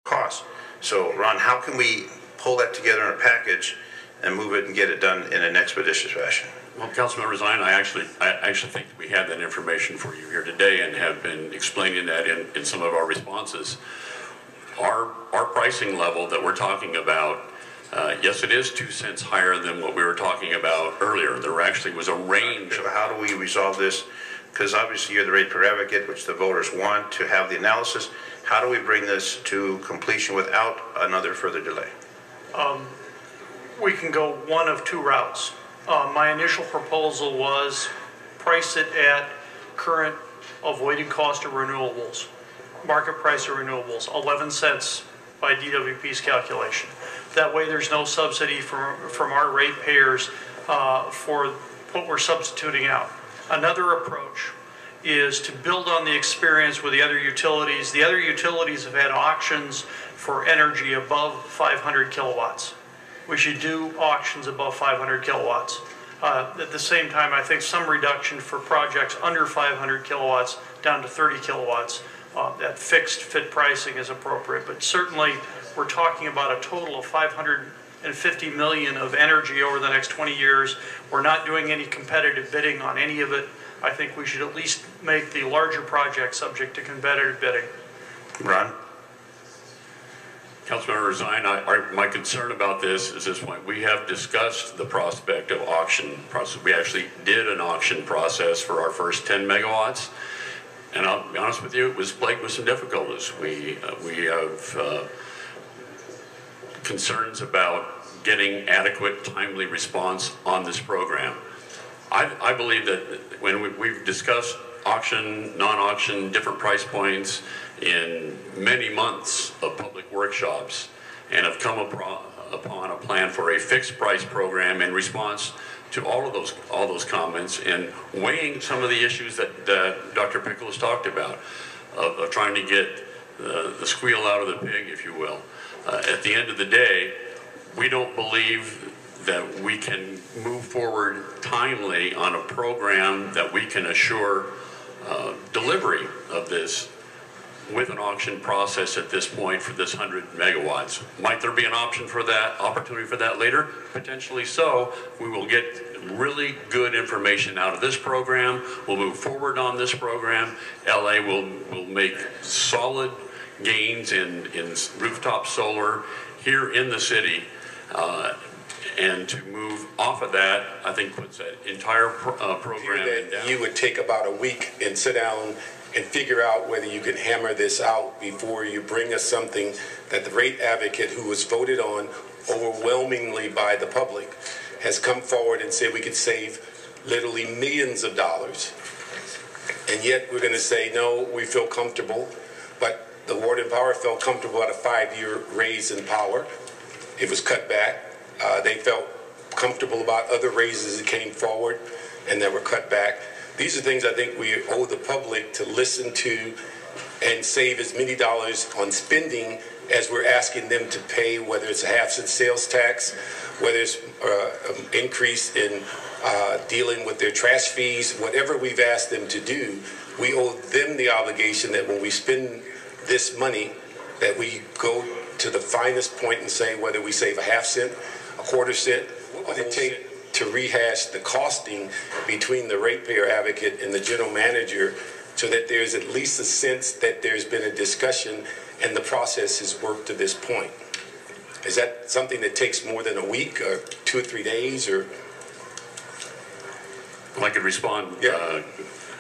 costs. So, Ron, how can we pull that together in a package and move it and get it done in an expeditious fashion? Well, Councilmember Zine, I actually think that we have that information for you here today and have been explaining that in some of our responses. Our pricing level that we're talking about, yes, it is 2 cents higher than what we were talking about earlier. There actually was a range. So how do we resolve this? Because obviously you're the ratepayer advocate, which the voters want to have the analysis. How do we bring this to completion without another further delay? We can go one of two routes. My initial proposal was price it at current avoided cost of renewables, market price of renewables, 11 cents by DWP's calculation. That way there's no subsidy from our ratepayers for what we're substituting out. Another approach is to build on the experience with the other utilities. The other utilities have had auctions for energy above 500 kilowatts. We should do auctions above 500 kilowatts. At the same time, I think some reduction for projects under 500 kilowatts down to 30 kilowatts. That fixed fit pricing is appropriate, but certainly we're talking about a total of 550 million of energy over the next 20 years. We're not doing any competitive bidding on any of it. I think we should at least make the larger projects subject to competitive bidding. Ron? Councilmember Zine, my concern about this is this point. We have discussed the prospect of auction process. We actually did an auction process for our first 10 megawatts. And I'll be honest with you, it was plagued with some difficulties. We have concerns about getting adequate, timely response on this program. I believe that when we've discussed auction, non-auction, different price points in many months of public workshops and have come upon a plan for a fixed price program in response to all those comments and weighing some of the issues that Dr. Pickle has talked about of trying to get the squeal out of the pig, if you will. At the end of the day, we don't believe that we can move forward timely on a program that we can assure delivery of this with an auction process at this point for this 100 megawatts. Might there be an option for that, opportunity for that later? Potentially so. We will get really good information out of this program. We'll move forward on this program. LA will make solid gains in rooftop solar here in the city. And to move off of that, I think puts that entire program down. You would take about a week and sit down and figure out whether you can hammer this out before you bring us something that the rate advocate, who was voted on overwhelmingly by the public, has come forward and said we could save literally millions of dollars. And yet we're going to say, no, we feel comfortable. But the Ward and Power felt comfortable at a 5-year raise in power. It was cut back. They felt comfortable about other raises that came forward and that were cut back. These are things I think we owe the public to listen to and save as many dollars on spending as we're asking them to pay, whether it's a half-cent sales tax, whether it's an increase in dealing with their trash fees, whatever we've asked them to do, we owe them the obligation that when we spend this money, that we go to the finest point and say whether we save a half-cent, a quarter-cent, what would it take to rehash the costing between the ratepayer advocate and the general manager so that there's at least a sense that there's been a discussion and the process has worked to this point. Is that something that takes more than a week or 2 or 3 days? Or? Well, I could respond, yeah.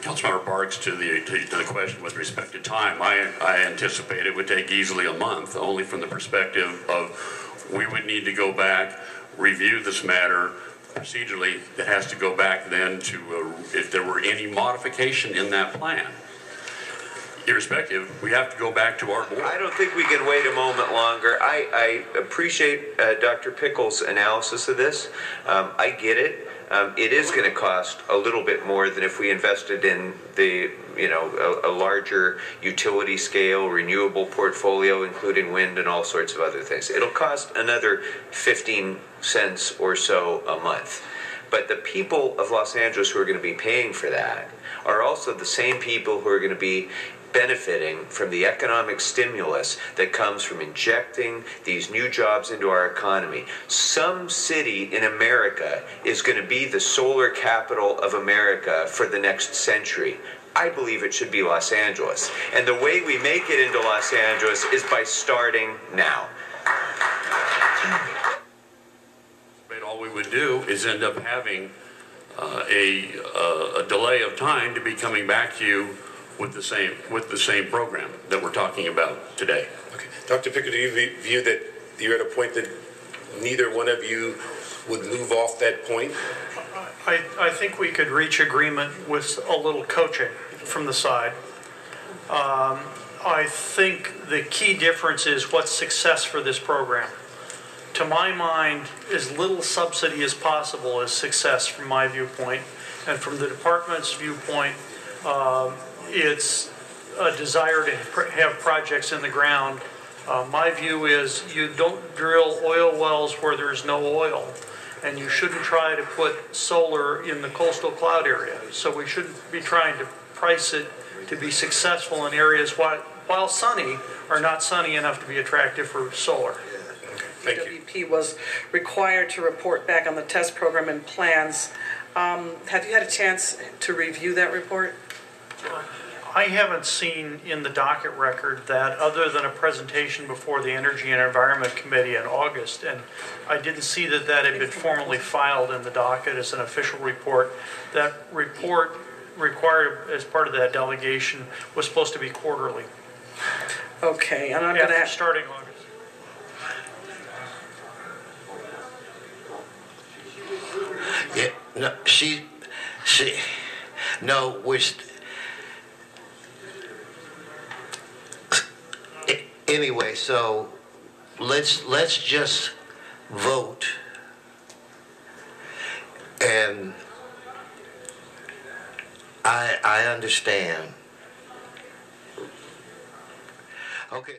Councilmember Parks, to the question with respect to time. I anticipate it would take easily a month, only from the perspective of we would need to go back, review this matter procedurally. It has to go back then to if there were any modification in that plan. Irrespective, we have to go back to our board. I don't think we can wait a moment longer. I appreciate Dr. Pickle's analysis of this. I get it. It is going to cost a little bit more than if we invested in the, a larger utility scale renewable portfolio, including wind and all sorts of other things. It'll cost another 15 cents or so a month. But the people of Los Angeles who are going to be paying for that are also the same people who are going to be benefiting from the economic stimulus that comes from injecting these new jobs into our economy. Some city in America is going to be the solar capital of America for the next century. I believe it should be Los Angeles. And the way we make it into Los Angeles is by starting now. But all we would do is end up having a delay of time to be coming back to you with the same program that we're talking about today. Okay. Dr. Pickett, do you view that you're at a point that neither one of you would move off that point? I think we could reach agreement with a little coaching from the side. I think the key difference is what's success for this program. To my mind, as little subsidy as possible is success from my viewpoint. And from the department's viewpoint, it's a desire to have projects in the ground. My view is you don't drill oil wells where there's no oil. And you shouldn't try to put solar in the coastal cloud area. So we shouldn't be trying to price it to be successful in areas while sunny are not sunny enough to be attractive for solar. Thank you. DWP was required to report back on the test program and plans. Have you had a chance to review that report? I haven't seen in the docket record that, other than a presentation before the Energy and Environment Committee in August, and I didn't see that that had been formally filed in the docket as an official report. That report required as part of that delegation was supposed to be quarterly. Okay, and I'm going to starting August. Yeah, no, no, anyway, so let's just vote, and I understand. Okay.